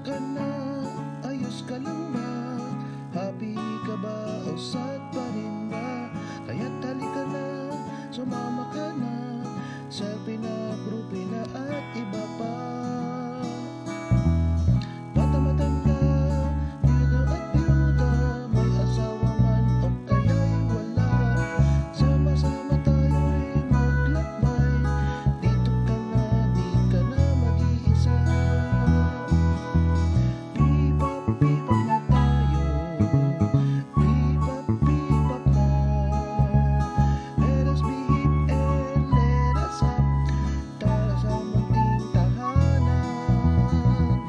ka na? Ayos ka lang ba? Happy ka ba? O sad pa rin ba? Kaya't halika na, sumama ka na selfie na, groupie na at iba pa. Bata matanda, biyuda at biyuda, may asawa man o kaya'y wala. Sama-sama tayo'y maglakbay, dito ka na, di ka na mag-iisa. Bebop, bebop na tayo, bebop, bebop na. Let us be hip and let us up, tara sa munting tahanan,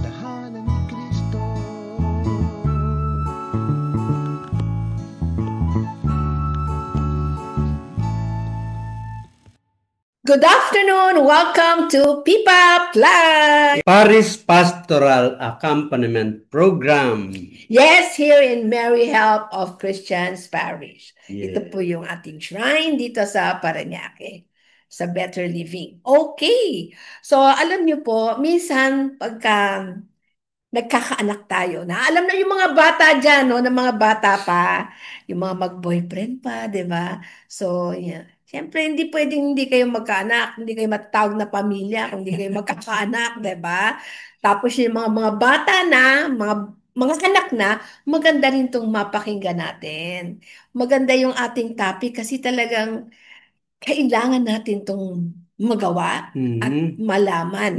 tahanan ni Kristo. Good afternoon. Welcome to Pipa Plus. Paris Pastoral Accompaniment Program. Yes, here in Mary Help of Christians Parish. Yeah. Ito po yung ating shrine dito sa Parañaque, sa Better Living. Okay. So, alam niyo po, minsan pagka nagkakaanak tayo, na alam na yung mga bata dyan, no, na mga bata pa, yung mga mag-boyfriend pa, di ba? So, yeah. Siyempre, hindi pwedeng hindi kayo magkaanak, hindi kayo matatawag na pamilya, kung hindi kayo magkakaanak, di ba? Tapos yung mga bata na, mga anak na, maganda rin itong mapakinggan natin. Maganda yung ating topic kasi talagang kailangan natin itong magawa at malaman.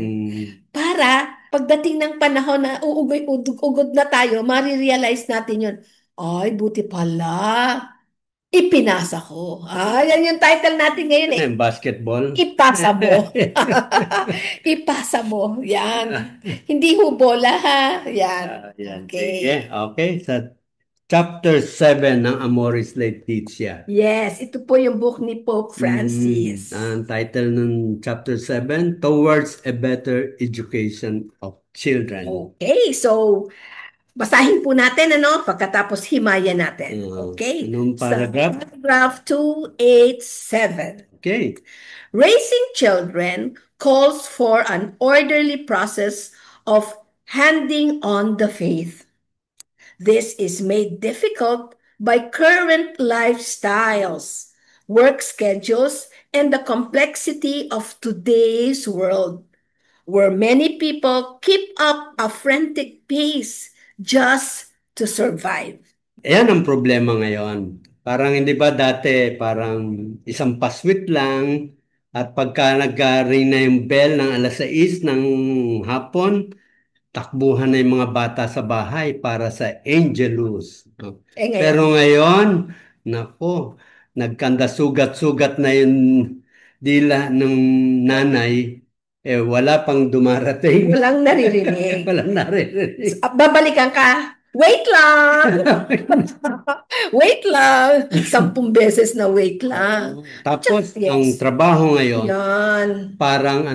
Para pagdating ng panahon na ugod na tayo, marirealize natin yun. Ay, buti pala. Ipinasa ko. Yan yung title natin ngayon eh. Basketball. Ipasa mo. Ipasa mo. Yan. Hindi ho bola ha. Yan. Okay. Okay. Sa chapter 7 ng Amoris Laetitia. Yes, ito po yung book ni Pope Francis. Ang title ng chapter 7, Towards a Better Education of Children. Okay, so basahin po natin ano pagkatapos himayan natin. Okay? Anong paragraph? Paragraph 287. Okay. Raising children calls for an orderly process of handing on the faith. This is made difficult by current lifestyles, work schedules, and the complexity of today's world, where many people keep up a frantic pace just to survive. Ayan ang problema ngayon. Parang hindi ba dati, parang isang paswit lang at pagka nag-ring na yung bell ng alas 6 ng hapon, takbuhan na yung mga bata sa bahay para sa Angelus. Pero ngayon, nako, nagkanda sugat-sugat na yung dila ng nanay, wala pang dumarating. Walang naririnig. Walang naririnig. Babalikan ka. Wait lang! Wait lang! 10 beses na wait lang. Tapos, Yes. ang trabaho ngayon, Yan. parang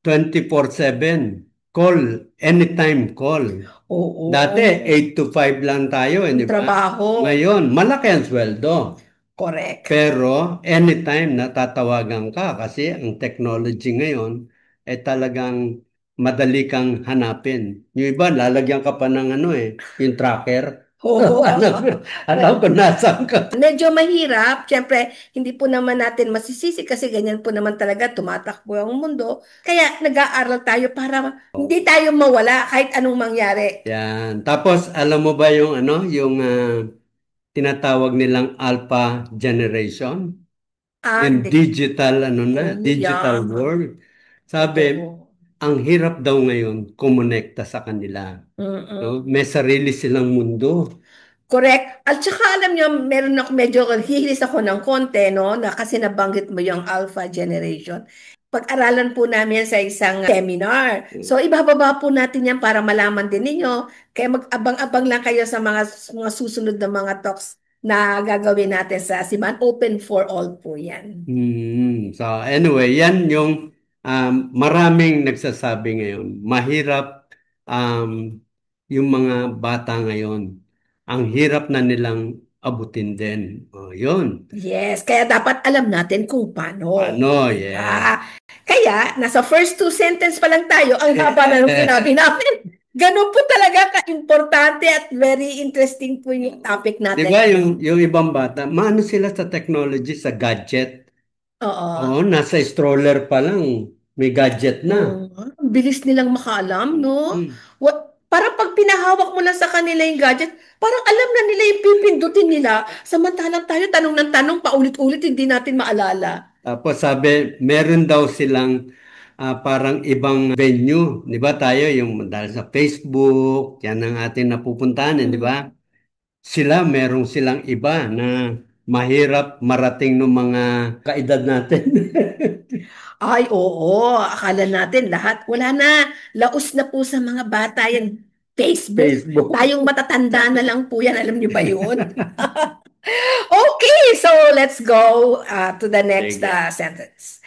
24/7. Call, anytime call. Oo. Dati, 8 to 5 lang tayo. Hindi ba? Trabaho. Ngayon, malaki ang sweldo. Correct. Pero, anytime natatawagan ka kasi ang technology ngayon ay talagang madali kang hanapin. Yung iba, lalagyan ka pa ng yung tracker. Oo. Alam ko nasaan ka. Medyo mahirap. Siyempre, hindi po naman natin masisisi kasi ganyan po naman talaga tumatakbo ang mundo. Kaya nag-aaral tayo para hindi tayo mawala kahit anong mangyari. Yan. Tapos, alam mo ba yung yung tinatawag nilang alpha generation? Yung digital, digital world. Sabi, ang hirap daw ngayon kumonekta sa kanila. No? May sarili silang mundo. Correct. At saka alam niyo, meron ako medyo hihilis ako ng konti, no? Na kasi nabanggit mo yung alpha generation. Pag-aralan po namin sa isang seminar. So, ibababa po natin yan para malaman din ninyo. Kaya mag-abang-abang lang kayo sa mga susunod na mga talks na gagawin natin sa Siman. Open for all po yan. So, anyway, yan yung maraming nagsasabi ngayon. Mahirap yung mga bata ngayon. Ang hirap na nilang abutin din. Oh, yun. Yes, kaya dapat alam natin kung paano. Paano? Diba? Yes. Kaya, nasa first two sentence pa lang tayo, ang haba na ng sinabi namin. Ganun po talaga ka-importante at very interesting po yung topic Di natin. ba yung ibang bata, maano sila sa technology, sa gadget? Oo. Oo, nasa stroller pa lang, may gadget na. Ang bilis nilang makaalam, no? Mm. Parang pag pinahawak mo lang sa kanila yung gadget, parang alam na nila yung pipindutin nila. Samantalang tayo tanong ng tanong, paulit-ulit, hindi natin maalala. Tapos sabi, meron daw silang parang ibang venue. Di ba tayo, yung dahil sa Facebook, yan ang ating napupuntahan, di Mm. ba? Sila, meron silang iba na mahirap marating ng mga kaedad natin. Ay, oo. Akala natin lahat. Wala na. Laos na po sa mga bata yan. Facebook. Facebook. Tayong matatanda na lang po yan. Alam niyo ba yun? Okay, so let's go to the next Sige. sentence.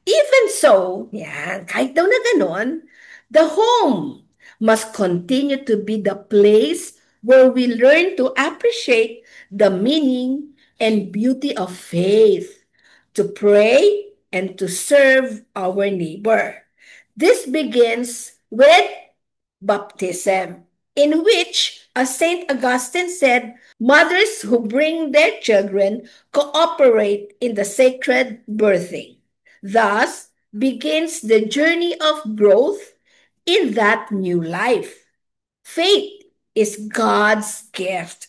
Even so, yan, kahit daw na ganon, the home must continue to be the place where we learn to appreciate the meaning and beauty of faith, to pray and to serve our neighbor. This begins with baptism, in which, as St. Augustine said, mothers who bring their children cooperate in the sacred birthing. Thus begins the journey of growth in that new life. Faith is God's gift,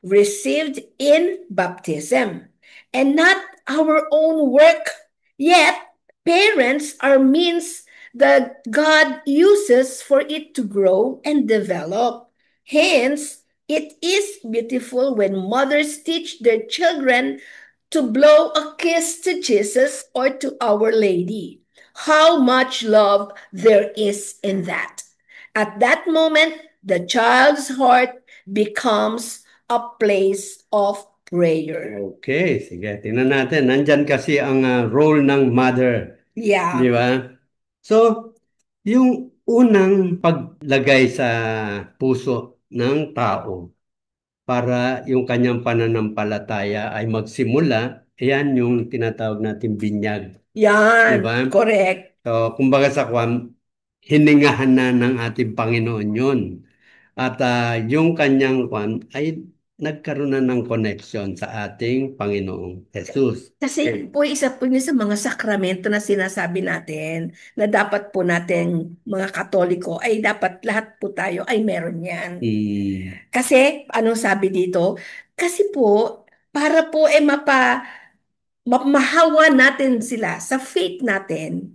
received in baptism, and not our own work. Yet, parents are means that God uses for it to grow and develop. Hence, it is beautiful when mothers teach their children to blow a kiss to Jesus or to Our Lady. How much love there is in that. At that moment, the child's heart becomes a place of prayer. Okay, sige. Tingnan natin. Nandyan kasi ang role ng mother. Di Yeah. ba? So, yung unang paglagay sa puso ng tao para yung kanyang pananampalataya ay magsimula, yan yung tinatawag natin binyag. Di Yan. ba? Correct. So, kumbaga sa kwan, hiningahan na ng ating Panginoon yun. At yung kanyang kwan ay nagkaroon na ng connection sa ating Panginoong Jesus. Kasi po isa po yun sa mga sakramento na sinasabi natin na dapat po natin mga Katoliko ay dapat lahat po tayo ay meron yan. Mm. Kasi anong sabi dito? Kasi po para po mahawa natin sila sa faith natin.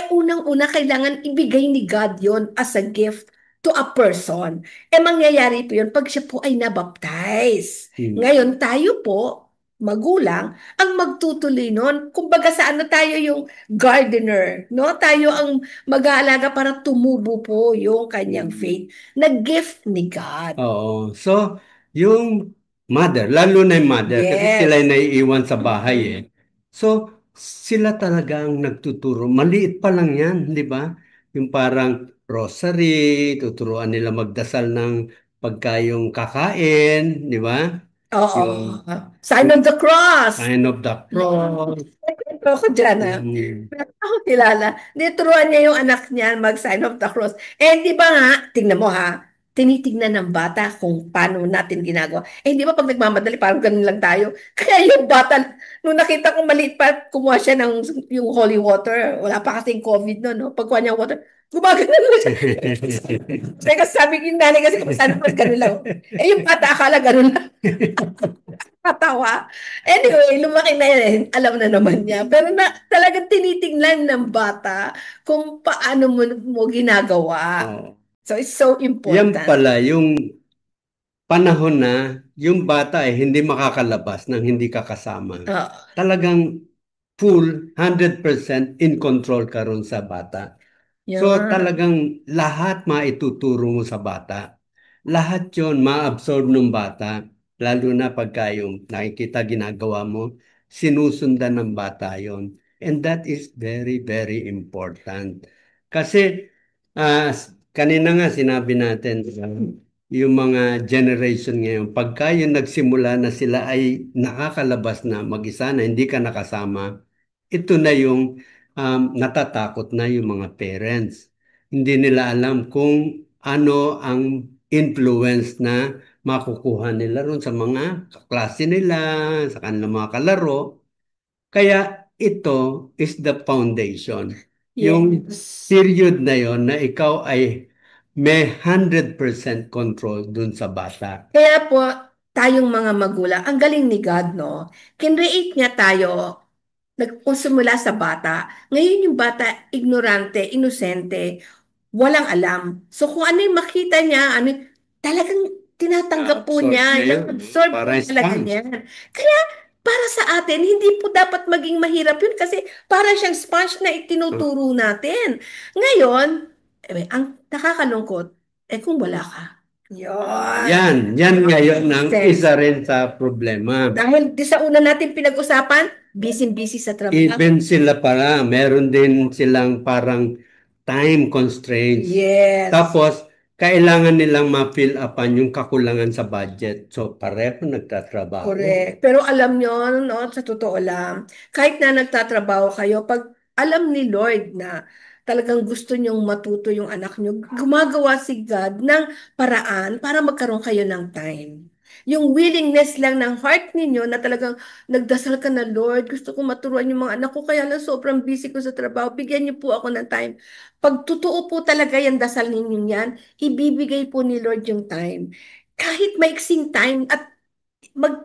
Unang-una, kailangan ibigay ni God yon as a gift to a person. Mangyayari po yun pag siya po ay nabaptize. Mm. Ngayon, tayo po, magulang, ang magtutuloy nun. Kumbaga sa ano tayo yung gardener, no? Tayo ang mag-aalaga para tumubo po yung kanyang faith na gift ni God. Oo. So, yung mother, lalo na yung mother, kasi sila Yes. yung naiiwan sa bahay eh. So, sila talaga ang nagtuturo. Maliit pa lang yan, di ba? Yung parang rosary, tuturuan nila magdasal ng pagkayong kakain, di ba? Oo. Yung, Sign of the cross. sign of the cross. Ito ko dyan, ah. Mm. Meron akong kilala. Nituruan niya yung anak niya mag-sign of the cross. Di ba nga, tingnan mo ha, tinitignan ng bata kung paano natin ginagawa. Di ba pag nagmamadali, parang ganun lang tayo. Kaya yung bata, nung nakita ko maliit pa, kumuha siya ng yung holy water. Wala pa kasing COVID no, no? Pagkuha niya ng water, gumagano na siya. Teka, sabi ko yung nanay kasi kung saan pa ganun lang. Yung bata akala ganun lang. Katawa. Anyway, lumaki na yan. Alam na naman niya. Pero talagang tinitingnan ng bata kung paano mo ginagawa. Oo. So, it's so Yan important. pala, yung panahon na yung bata ay hindi makakalabas nang hindi ka kasama. Oo. Talagang full, 100% in control ka ron sa bata. So Yan. talagang lahat maituturo mo sa bata. Lahat yon ma-absorb ng bata. Lalo na pagka yung nakikita ginagawa mo, sinusundan ng bata yon. And that is very, very important. Kasi kanina nga sinabi natin, diba? yung mga generation ngayon, pagka yung nagsimula na sila ay nakakalabas na mag-isa na hindi ka nakasama, ito na yung natatakot na yung mga parents. Hindi nila alam kung ano ang influence na makukuha nila ron sa mga kaklase nila, sa kanilang mga kalaro. Kaya ito is the foundation. Yung Yes. period na yon na ikaw ay may 100% control dun sa bata. Kaya po, tayong mga magulang, ang galing ni God, no? Kinreate niya tayo, nagsimula sa bata. Ngayon yung bata, ignorante, inosente, walang alam. So kung ano yung makita niya, talagang tinatanggap po Na-absorb niya, niya yun. na-absorb po Parang talaga sponge. niya. Kaya para sa atin, hindi po dapat maging mahirap yun kasi para siyang sponge na itinuturo natin. Ngayon, ang nakakalungkot, kung wala ka. Yun. Yan ngayon ang Sense. isa rin sa problema. Dahil di sa una natin pinag-usapan, busy-busy sa trabaho. Even sila pala, meron din silang parang time constraints. Yes. Tapos, kailangan nilang ma-fill upan yung kakulangan sa budget. So, pareho nagtatrabaho. Correct. Pero alam nyo, no, sa totoo lang, kahit na nagtatrabaho kayo, pag alam ni Lord na talagang gusto nyong matuto yung anak nyo, gumagawa si God ng paraan para magkaroon kayo ng time. Yung willingness lang ng heart ninyo na talagang nagdasal ka na, Lord, gusto kong maturuan yung mga anak ko, kaya lang sobrang busy ko sa trabaho, bigyan niyo po ako ng time. Pag totoo po talaga yung dasal ninyo yan, ibibigay po ni Lord yung time. Kahit maiksing time at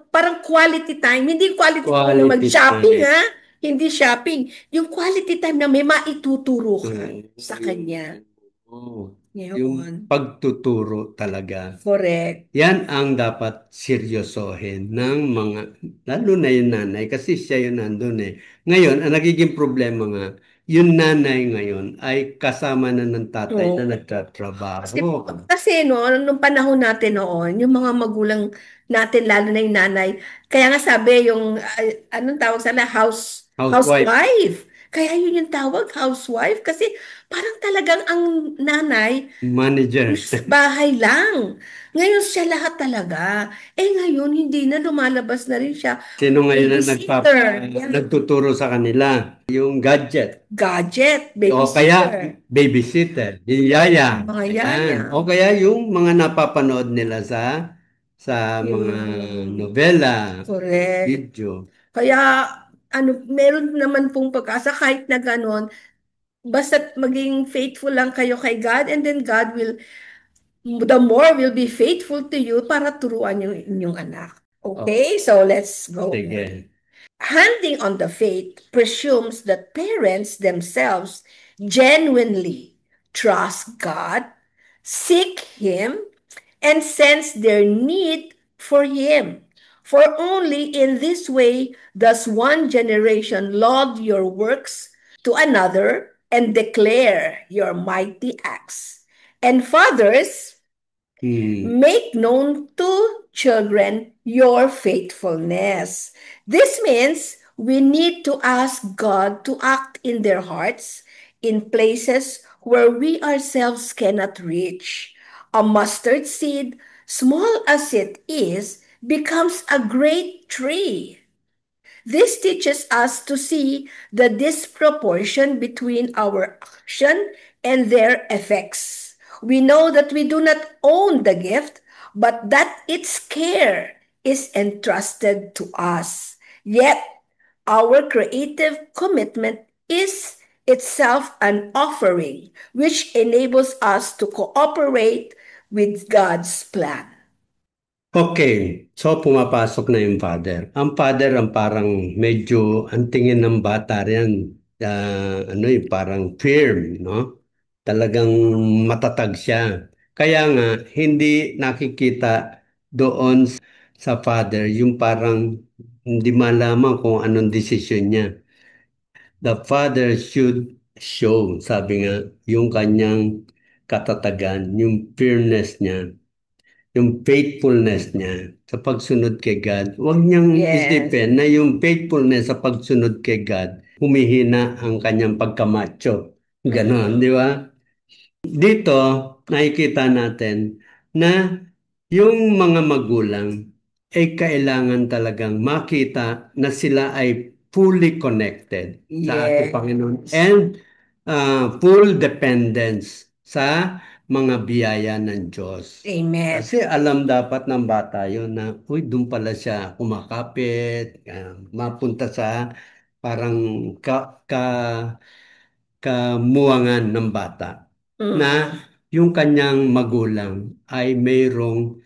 parang quality time. Hindi quality time na Quality mag-shopping, time. ha? Hindi shopping. Yung quality time na may maituturo ka sa kanya. Oo. Yun. Yung pagtuturo talaga. Correct. Yan ang dapat seryosohin ng mga, lalo na yung nanay, kasi siya yung nandun eh. Ngayon, ang nagiging problema nga, yung nanay ngayon ay kasama na ng tatay na Oo. nagtatrabaho. Kasi no, nung panahon natin noon, yung mga magulang natin, lalo na yung nanay, kaya nga sabi yung, anong tawag sana, Housewife. housewife. Kaya yun yung tawag, housewife. Kasi parang talagang ang nanay, Manager. sa bahay lang. Ngayon siya lahat talaga. Ngayon, hindi na, lumalabas na rin siya. Sino ngayon ang Babysitter. Yan. nagtuturo sa kanila? Yung gadget. Gadget, O kaya babysitter. babysitter, yung yaya. Mga Ayan. yaya. O kaya yung mga napapanood nila sa mga novela, Correct. video. Kaya, meron naman pong pag-asa kahit na ganon, basta maging faithful lang kayo kay God, and then God will, the more will be faithful to you para turuan yung inyong anak. Okay, so let's go. Sige. Handing on the faith presumes that parents themselves genuinely trust God, seek Him, and sense their need for Him. For only in this way does one generation laud your works to another and declare your mighty acts. And fathers, make known to children your faithfulness. This means we need to ask God to act in their hearts in places where we ourselves cannot reach. A mustard seed, small as it is, becomes a great tree. This teaches us to see the disproportion between our action and their effects. We know that we do not own the gift, but that its care is entrusted to us. Yet, our creative commitment is itself an offering, which enables us to cooperate with God's plan. Okay, so pumapasok na yung father. Ang father ang parang medyo ang tingin ng bata riyan, ano yung parang firm, no? Talagang matatag siya. Kaya nga hindi nakikita doon sa father yung parang hindi malaman kung anong desisyon niya. The father should show, sabi nga, yung kanyang katatagan, yung firmness niya, yung faithfulness niya sa pagsunod kay God. Huwag niyang isipin na yung faithfulness sa pagsunod kay God, humihina ang kanyang pagkamacho. Ganon, di ba? Dito, nakikita natin na yung mga magulang ay kailangan talagang makita na sila ay fully connected sa ating Panginoon Yes. and full dependence sa mga biyaya ng Diyos. Amen. Kasi alam dapat ng bata yun na, uy, doon pala siya kumakapit, mapunta sa parang kamuwangan ng bata na Mm. yung kanyang magulang ay mayroong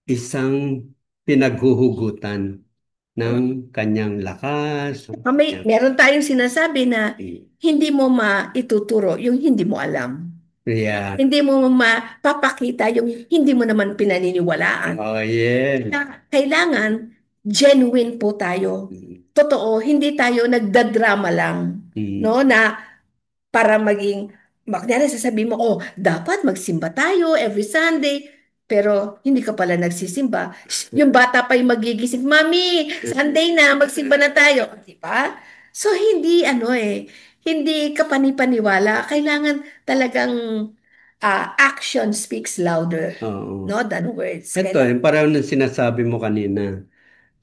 isang pinaghuhugutan ng kanyang lakas. Meron tayong sinasabi na Mm. hindi mo maituturo yung hindi mo alam. Yeah. Hindi mo mapapakita yung hindi mo naman pinaniniwalaan. Oh, yeah. Kailangan genuine po tayo. Totoo, hindi tayo nagdadrama lang, no? Na para maging, kunyari sasabihin mo, oh, dapat magsimba tayo every Sunday, pero hindi ka pala nagsisimba. Yung bata pa yung magigising, Mami, Sunday na, magsimba na tayo. Di ba? So, hindi ka panipaniwala. Kailangan talagang action speaks louder, Oo. no, than words. Ito, yung pareho ng sinasabi mo kanina.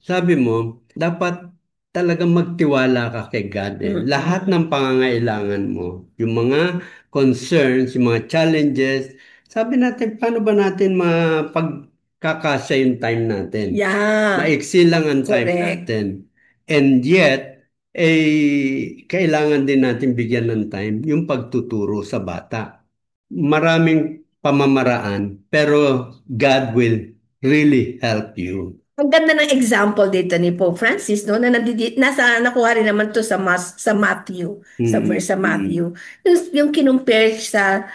Sabi mo, dapat talagang magtiwala ka kay God. Lahat ng pangangailangan mo, yung mga concerns, yung mga challenges, sabi natin, paano ba natin mapagkakasya yung time natin? Yeah, Maiksi lang ang time correct. natin. And yet, kailangan din natin bigyan ng time yung pagtuturo sa bata. Maraming pamamaraan, pero God will really help you. Ang ganda ng example dito ni Pope Francis, no, na nakuha rin naman to sa Matthew, sa verse sa Matthew. Yung kinumpare sa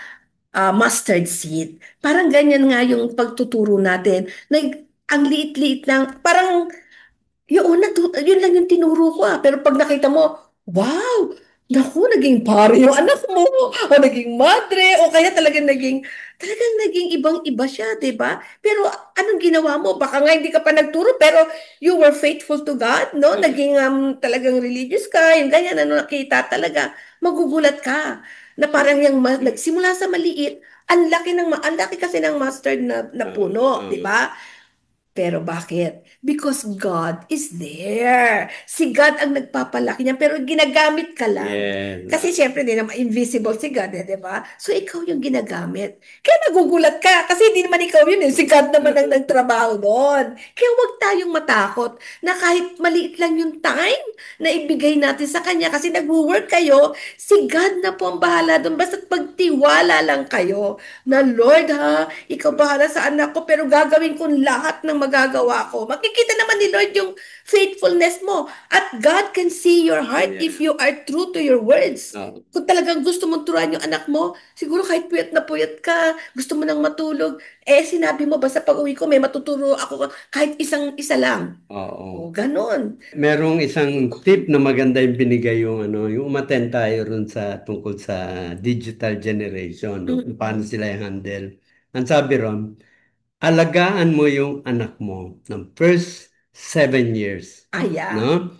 mustard seed. Parang ganyan nga yung pagtuturo natin. Ang liit-liit lang, parang yun lang yung tinuro ko Pero pag nakita mo, wow, naku, naging pare yung anak mo, o naging madre, o kaya talagang naging ibang-iba siya, di ba? Pero anong ginawa mo? Baka nga hindi ka pa nagturo, pero you were faithful to God, no? Naging talagang religious ka, yung ganyan, ano nakita talaga, magugulat ka. Na parang yung nagsimula sa maliit, ang laki kasi ng mustard na puno, di ba? Pero bakit? Because God is there. Si God ang nagpapalaki niya, pero ginagamit ka lang. Yes. Kasi syempre, hindi naman invisible si God, di ba? So, ikaw yung ginagamit. Kaya nagugulat ka, kasi hindi naman ikaw yun, si God naman ang nagtrabaho doon. Kaya huwag tayong matakot na kahit maliit lang yung time na ibigay natin sa Kanya, kasi nag-work kayo, si God na po ang bahala doon. Basta't pagtiwala lang kayo na, Lord ha, ikaw bahala sa anak ko, pero gagawin ko lahat ng magagawa ko. Makikita naman ni Lord yung faithfulness mo. At God can see your heart if you are true to your words. Kung talagang gusto mong turuan yung anak mo, siguro kahit puyat ka, gusto mo nang matulog, sinabi mo, basta pag uwi ko, may matuturo ako kahit isa lang. Oo. O, ganun. Merong isang tip na maganda yung binigay yung umattend tayo ron tungkol sa digital generation, no? Kung paano sila i-handle. Ang sabi ron, alagaan mo yung anak mo ng first 7 years. Yeah. No?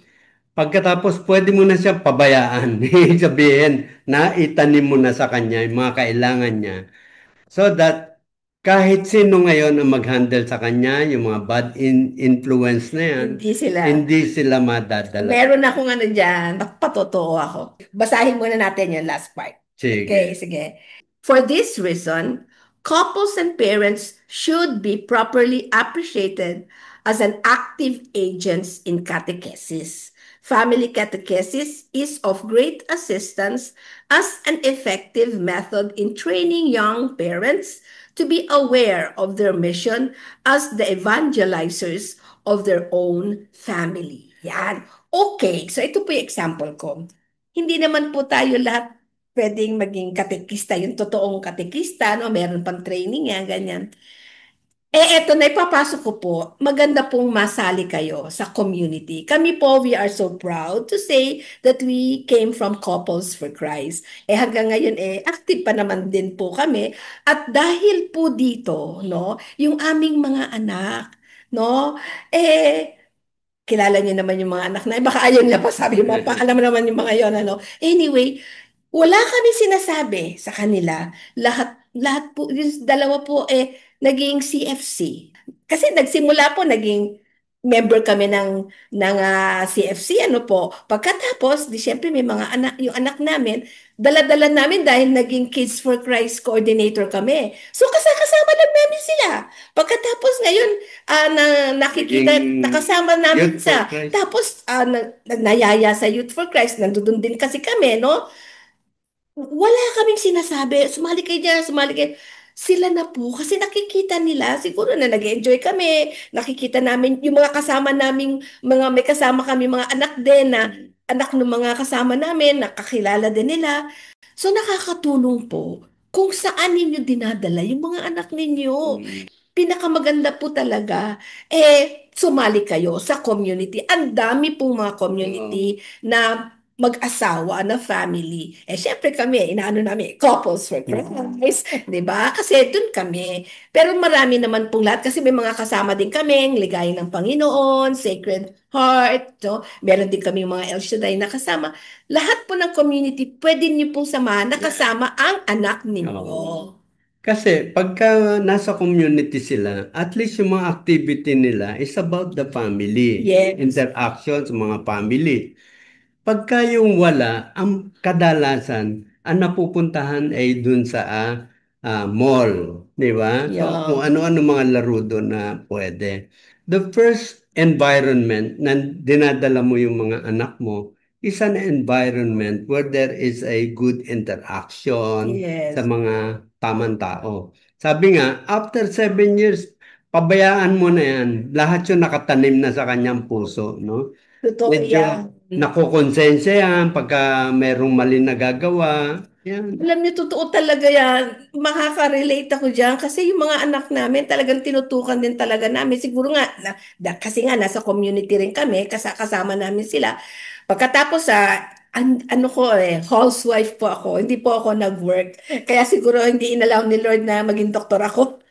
Pagkatapos, pwede mo na siya pabayaan. Ibig sabihin, na itanim mo na sa kanya yung mga kailangan niya. So that kahit sino ngayon ang mag-handle sa kanya, yung mga bad influence na yan, hindi sila madadala. Meron akong dyan, patotoo ako. Basahin muna natin yung last part. Sige. Okay, sige. For this reason, couples and parents should be properly appreciated as an active agents in catechesis. Family catechesis is of great assistance as an effective method in training young parents to be aware of their mission as the evangelizers of their own family. Yan. Okay, so ito po yung example ko. Hindi naman po tayo lahat pwedeng maging katekista, yung totoong katekista, no? Meron pang training yan, ganyan. Eto na, ipapasok ko po, maganda pong masali kayo sa community. Kami po, we are so proud to say that we came from Couples for Christ. Hanggang ngayon, active pa naman din po kami. At dahil po dito, no, yung aming mga anak, no, kilala niyo naman yung mga anak na, baka ayaw niya pa sabi mo, alam mo naman yung mga yon, ano. Anyway, wala kami sinasabi sa kanila. Lahat po, yung dalawa po, naging CFC. Kasi nagsimula po, naging member kami ng CFC, ano po. Pagkatapos, di syempre may mga anak, yung anak namin, dala-dala namin dahil naging Kids for Christ coordinator kami. So kasama lang namin sila. Pagkatapos ngayon, nakikita, Naging nakasama namin Youth for sa, Christ. tapos nayaya sa Youth for Christ, nandoon din kasi kami, no? Wala kaming sinasabi, sumali kayo dyan, sumali kayo. Sila na po, kasi nakikita nila, siguro na nag-enjoy kami, nakikita namin yung mga kasama naming, may kasama kami mga anak din na anak ng mga kasama namin, nakakilala din nila. So nakakatulong po kung saan ninyo dinadala yung mga anak ninyo. Mm. Pinakamaganda po talaga, sumali kayo sa community. Ang dami pong mga community na mag-asawa na family. Syempre kami, inaano namin, couples for Christ, di ba? Kasi dun kami. Pero marami naman pong lahat kasi may mga kasama din kami, Ligayan ng Panginoon, Sacred Heart, no? Meron din kami mga El Shaddai na kasama. Lahat po ng community, pwede niyo pong samahan na kasama ang anak ninyo. Oo. Kasi pagka nasa community sila, at least yung mga activity nila is about the family, Yes. interaction sa mga family. Pagka yung wala, ang kadalasan, ang napupuntahan ay dun sa mall, di ba? So, Yeah. kung ano-ano mga laro doon na pwede. The first environment na dinadala mo yung mga anak mo is an environment where there is a good interaction sa Yes. mga tamang tao. Sabi nga, after 7 years, pabayaan mo na yan. Lahat yung nakatanim na sa kanyang puso, no? Totoo Medyo yan. nakukonsensya yan pagka merong mali nagagawa. Yan. Alam niyo, totoo talaga yan. Makaka-relate ako dyan kasi yung mga anak namin talagang tinutukan din talaga namin. Siguro nga, kasi nga nasa community rin kami, kasama namin sila. Pagkatapos ano ko housewife po ako, hindi po ako nag-work. Kaya siguro hindi inalaw ni Lord na maging doktor ako.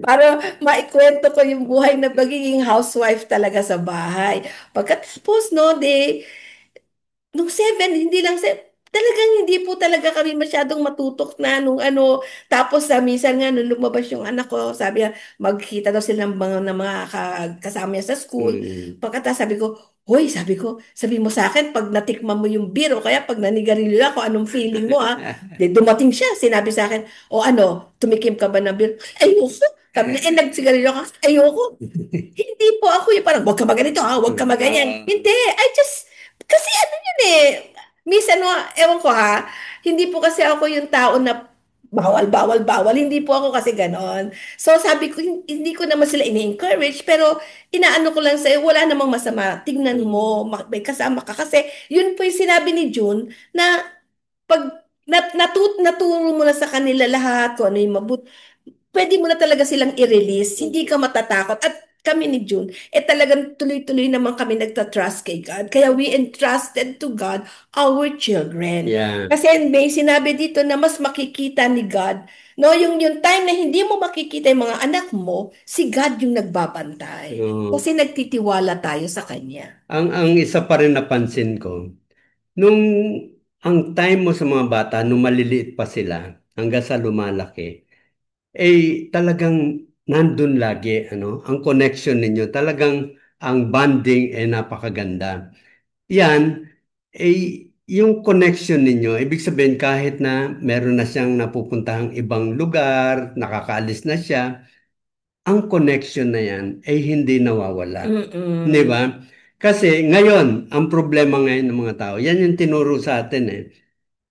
Para maikwento ko yung buhay na pagiging housewife talaga sa bahay. Pagkatapos, no, nung 7, hindi lang talagang hindi po talaga kami masyadong matutok na nung ano. Tapos minsan nga nung lumabas yung anak ko, sabi niya, magkita daw sila ng mga kasama niya sa school. Mm. Pagkatapos sabi ko, hoy, sabi mo sa akin, pag natikman mo yung beer o kaya pag nanigarilyo ako, anong feeling mo dumating siya, sinabi sa akin, o ano, tumikim ka ba ng beer? Ayoko. Sabi niya, nagsigarilyo ka? Ayoko. Hindi po ako yung parang, wag ka maganito wag ka maganyan. Hindi, kasi ano yun minsan ewan ko hindi po kasi ako yung tao na bawal, bawal, bawal. Hindi po ako kasi ganon. So sabi ko, hindi ko naman sila ini-encourage, pero inaano ko lang sa'yo, wala namang masama. Tingnan mo, may kasama ka. Kasi yun po yung sinabi ni June na pag naturo mo na sa kanila lahat, kung ano yung pwede mo na talaga silang i-release. Hindi ka matatakot. At kami ni June, talagang tuloy-tuloy naman kami nagtatrust kay God. Kaya we entrusted to God our children. Yeah. Kasi may sinabi dito na mas makikita ni God. No, yung time na hindi mo makikita yung mga anak mo, si God yung nagbabantay. Oo. Kasi nagtitiwala tayo sa Kanya. Ang isa pa rin napansin ko, nung ang time mo sa mga bata, nung maliliit pa sila, hanggang sa lumalaki, talagang nandun lagi, ang connection ninyo, talagang ang bonding napakaganda. Yan, yung connection ninyo, ibig sabihin kahit na meron na siyang napupuntahang ibang lugar, nakakaalis na siya, ang connection na yan ay hindi nawawala. Di ba? Kasi ngayon, ang problema ngayon ng mga tao, yan yung tinuro sa atin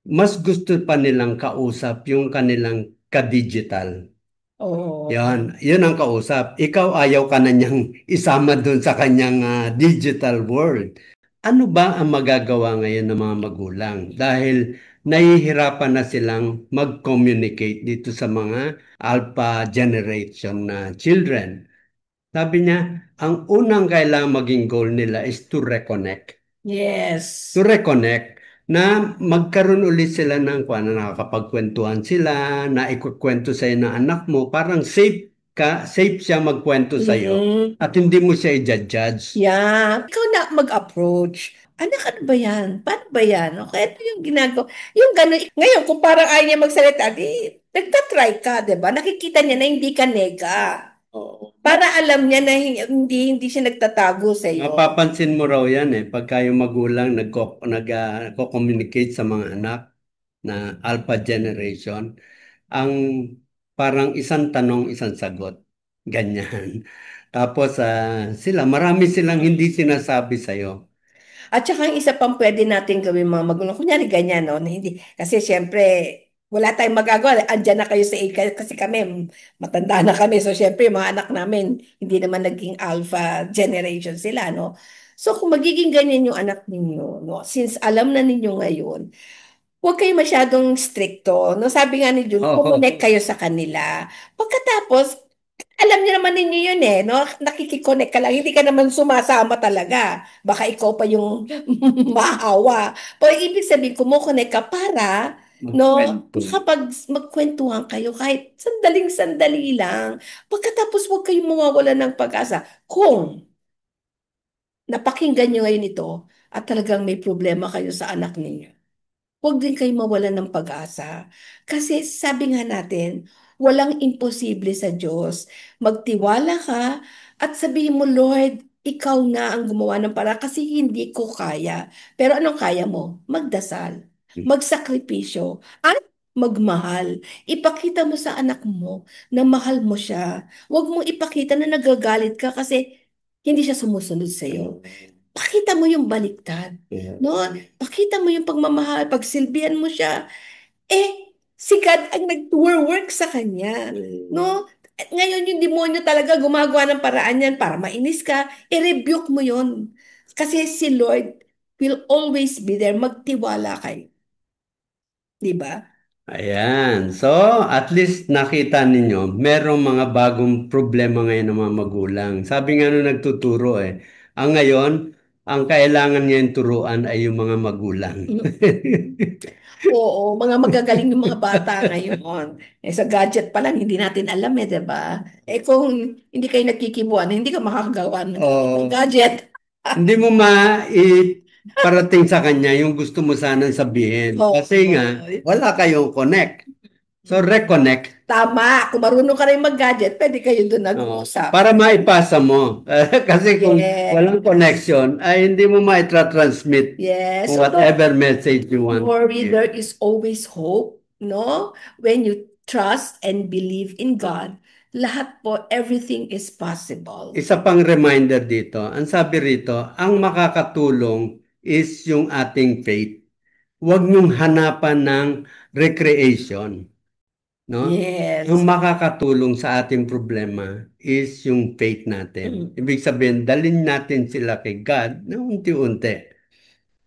Mas gusto pa nilang kausap yung kanilang ka-digital. Oo. Yun ang kausap. Ikaw ayaw ka na niyang isama doon sa kanyang digital world. Ano ba ang magagawa ngayon ng mga magulang? Dahil nahihirapan na silang mag-communicate dito sa mga alpha generation na children. Sabi niya, ang unang kailangan maging goal nila is to reconnect. Yes. To reconnect na magkaroon ulit sila ng na nakakapagkwentuhan sila, na ikukwento sa'yo ng anak mo, parang safe siya magkwento sa'yo at hindi mo siya i-judge. Yeah. Ikaw na mag-approach. Anak, ano ba yan? Paano ba yan? Okay, ito yung ginagawa. Yung gano'n. Ngayon, kung parang ayaw niya magsalita, nagtatry ka, di ba? Nakikita niya na hindi ka nega. Oo. Para alam niya na hindi siya nagtatago sa iyo. Mapapansin mo raw yan pagka yung magulang nagko-communicate sa mga anak na alpha generation, ang parang isang tanong, isang sagot. Ganyan. Tapos marami silang hindi sinasabi sa'yo. At saka ang isa pang pwede natin gawin mga magulang, kunyari ganyan, no? Na hindi, kasi syempre, wala tayong magagawa. Andyan na kayo sa age, kasi kami, matanda na kami. So syempre, yung mga anak namin, hindi naman naging alpha generation sila, no? So kung magiging ganyan yung anak ninyo, no? Since alam na ninyo ngayon, huwag kayo masyadong stricto. No? Sabi nga ni Jun, Oo. kumonek kayo sa kanila. Pagkatapos, alam niyo naman ninyo yun no? Nakikikonek ka lang, hindi ka naman sumasama talaga. Baka ikaw pa yung mahawa. Pero ibig sabihin, kumukonek ka para, no, Magkwento. kapag magkwentuhan kayo, kahit sandaling-sandali lang, pagkatapos huwag kayong mawawala ng pag-asa. Kung napakinggan nyo ngayon ito, at talagang may problema kayo sa anak ninyo, huwag din kayo mawalan ng pag-asa. Kasi sabi nga natin, walang imposible sa Diyos. Magtiwala ka at sabihin mo, Lord, ikaw na ang gumawa ng para kasi hindi ko kaya. Pero anong kaya mo? Magdasal, magsakripisyo, at magmahal. Ipakita mo sa anak mo na mahal mo siya. Huwag mong ipakita na nagagalit ka kasi hindi siya sumusunod sa iyo. Pakita mo yung baliktad. No? Pakita mo yung pagmamahal, pagsilbihan mo siya. Si God ang nag-work sa kanya. No? Ngayon yung demonyo talaga gumagawa ng paraan yan para mainis ka, i-rebuke mo yon. Kasi si Lord will always be there. Magtiwala kayo. Di ba? Ayan. So, at least nakita ninyo, merong mga bagong problema ngayon ng mga magulang. Sabi nga nung nagtuturo ang ngayon, ang kailangan ngayon turuan ay yung mga magulang. Oo, mga magagaling yung mga bata ngayon. Sa gadget pa lang, hindi natin alam di ba? Kung hindi kayo nagkikibuan, hindi ka makakagawa ng Oo. gadget. Hindi mo parating sa kanya yung gusto mo sanang sabihin. Oo. Kasi nga, wala kayong connect. So, reconnect. Tama. Kung marunong ka rin mag-gadget, pwede kayo doon nag-uusap. Para maipasa mo. Kasi kung Yes. walang connection, ay hindi mo maitra-transmit Yes. whatever message you want. Don't worry, there is always hope, no? When you trust and believe in God, lahat po, everything is possible. Isa pang reminder dito, ang sabi rito, ang makakatulong is yung ating faith. Huwag niyong hanapan ng recreation. No? Yes. Ang makakatulong sa ating problema is yung faith natin. Ibig sabihin, dalhin natin sila kay God na unti-unti.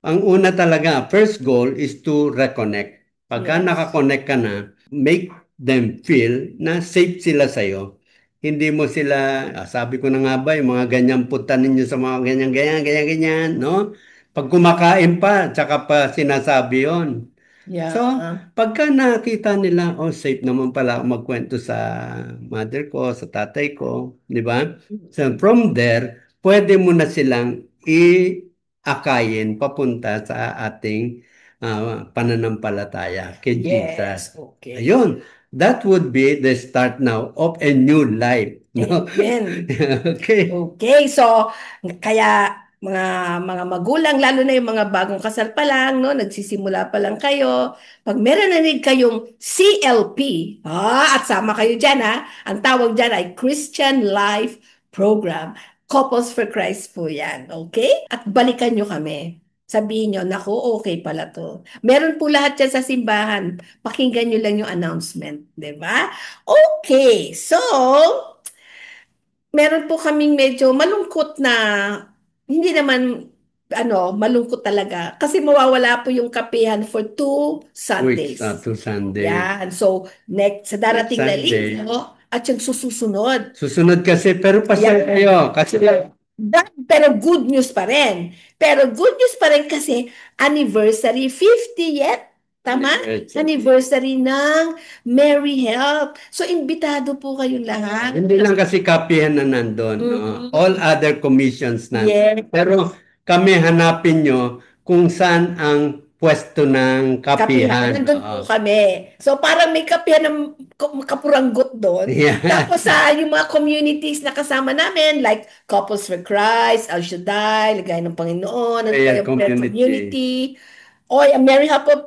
Ang una talaga, first goal is to reconnect. Pagka Yes. nakakonect ka na, make them feel na safe sila sa'yo. Hindi mo sila, sabi ko na nga ba, yung mga ganyan punta ninyo sa mga ganyan, no? Pag kumakain pa, tsaka pa sinasabi yon. Yeah. So, pagka nakita nila, safe naman pala ako magkwento sa mother ko, sa tatay ko, di ba? So, from there, pwede mo na silang akayin papunta sa ating pananampalataya kay Jesus. Okay. Ayun, that would be the start now of a new life. No? Amen. Okay. Okay, so kaya mga magulang, lalo na yung mga bagong kasal pa lang, no, nagsisimula pa lang kayo, pag meron na rin kayong CLP, at sama kayo dyan, ang tawag dyan ay Christian Life Program. Couples for Christ po yan, okay? At balikan nyo kami. Sabihin nyo, naku, okay pala to. Meron po lahat yan sa simbahan. Pakinggan nyo lang yung announcement, di ba? Okay, so meron po kaming medyo malungkot na, hindi naman, malungkot talaga. Kasi mawawala po yung kapihan for 2 Sundays. Weeks, 2 Sundays. Yan. So, sa darating na Sunday. linggo, at yung susunod. Susunod kasi, pero pasal kayo. Kasi Pero good news pa rin. Pero good news pa rin kasi anniversary, 50th. Tama? Anniversary ng Mary Help. So, imbitado po kayong lahat. Hindi lang kasi kapihan na nandun. No? All other commissions na. Yes. Pero kami hanapin nyo kung saan ang pwesto ng Kapihan, kapihan. nandun po kami. So parang may kapihan ng kapuranggot doon. Yeah. Tapos yung mga communities na kasama namin, like Couples for Christ, El Shaddai, Ligay ng Panginoon, at Prayer kayong prayer community. community, o yung Mary Help of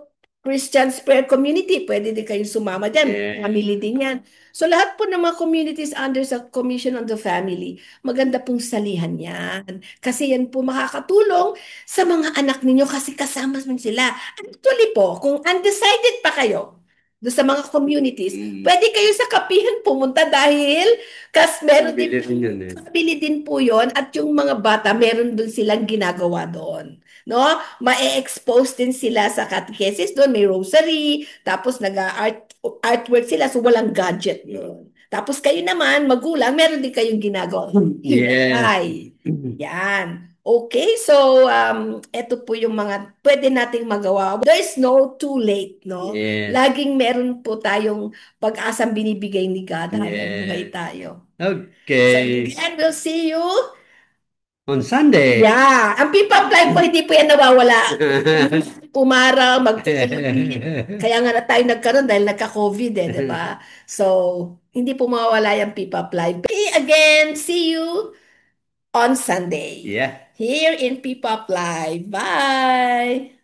Christians Prayer Community, pwede din kayong sumama dyan, Yeah. family din yan. So lahat po ng mga communities under sa Commission on the Family, maganda pong salihan yan. Kasi yan po makakatulong sa mga anak ninyo kasi kasama man sila. Actually po, kung undecided pa kayo do sa mga communities, Mm. pwede kayo sa kapihan pumunta dahil meron din Bili rin yun eh. Pabili din po yon at yung mga bata, meron dun silang ginagawa doon. No? Ma-expose din sila sa catechesis doon, may rosary, tapos artwork sila, so walang gadget yun. Tapos kayo naman, magulang, meron din kayong ginagawa. Yes. Hinay. Yan. Okay, so eto po yung mga pwede nating magawa. There is no too late, no? Yes. Laging meron po tayong pag-asang binibigay ni God habang Yes. buhay tayo. So Okay. again, we'll see you. On Sunday. Yeah. Ang Pipa Fly po, hindi po yan nawawala. Pumaraw, Kaya nga na tayo nagkaroon dahil nagka-COVID di ba? So, hindi po mawawala yung Pipa Fly. Again, see you on Sunday. Yeah. Here in Pipa Fly. Bye!